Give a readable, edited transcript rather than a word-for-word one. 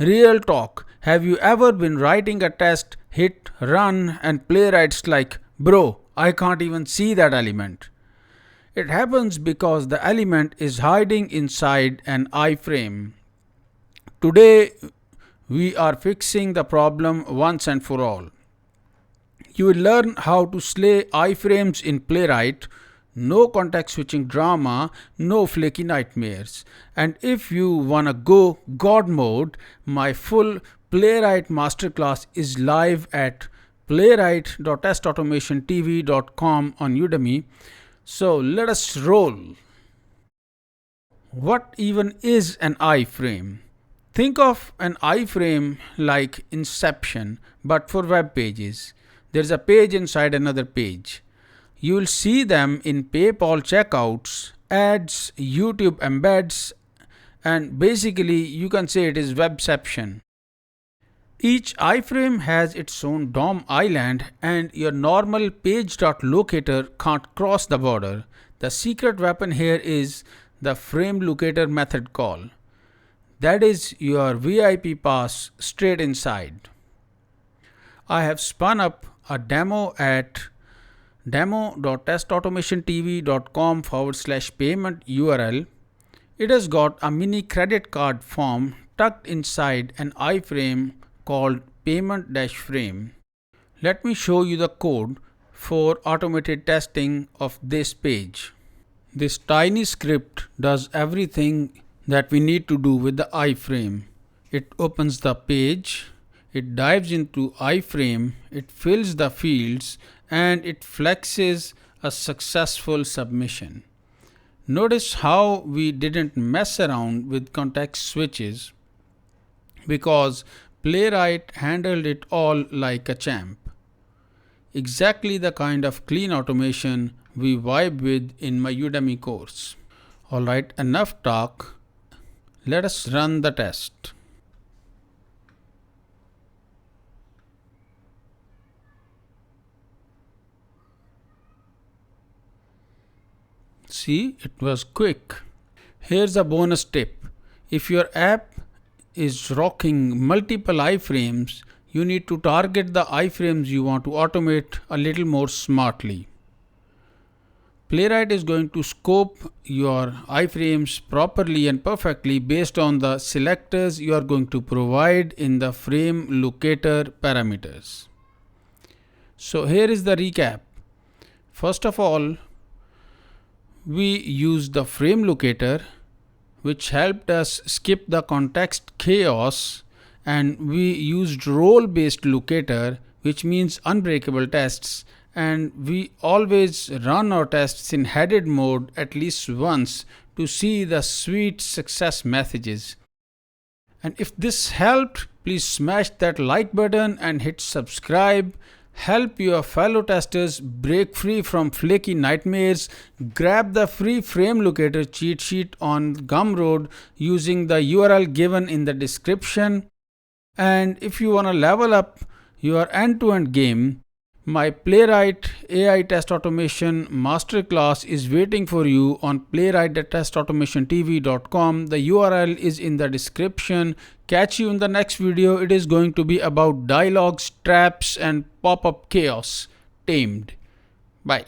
Real talk. Have you ever been writing a test, hit run, and Playwright's like, bro, I can't even see that element? It happens because the element is hiding inside an iframe. Today, we are fixing the problem once and for all. You will learn how to slay iframes in Playwright, no context switching drama, no flaky nightmares. And if you wanna go God mode, my full Playwright masterclass is live at playwright.testautomationtv.com on Udemy. So let us roll. What even is an iframe? Think of an iframe like Inception, but for web pages. There's a page inside another page. You will see them in PayPal checkouts, ads, YouTube embeds, and basically you can say it is webception. Each iframe has its own DOM island and your normal page.locator can't cross the border. The secret weapon here is the frame locator method call. That is your VIP pass straight inside. I have spun up a demo at demo.testautomationtv.com/payment URL. It has got a mini credit card form tucked inside an iframe called payment-frame. Let me show you the code for automated testing of this page. This tiny script does everything that we need to do with the iframe. It opens the page, it dives into iframe, it fills the fields, and it flexes a successful submission. Notice how we didn't mess around with context switches because Playwright handled it all like a champ. Exactly the kind of clean automation we vibe with in my Udemy course. Alright, enough talk. Let us run the test. See, it was quick. Here's a bonus tip. If your app is rocking multiple iframes, you need to target the iframes you want to automate a little more smartly. Playwright is going to scope your iframes properly and perfectly based on the selectors you are going to provide in the frame locator parameters. So here is the recap. First of all, we used the frame locator, which helped us skip the context chaos, and we used role-based locator, which means unbreakable tests, and we always run our tests in headed mode at least once to see the sweet success messages. And if this helped, please smash that like button and hit subscribe. Help your fellow testers break free from flaky nightmares. Grab the free frame locator cheat sheet on Gumroad using the URL given in the description. And if you want to level up your end-to-end game, my Playwright AI Test Automation Masterclass is waiting for you on playwright.testautomationtv.com. The URL is in the description. Catch you in the next video. It is going to be about dialogues, traps, and pop-up chaos tamed. Bye.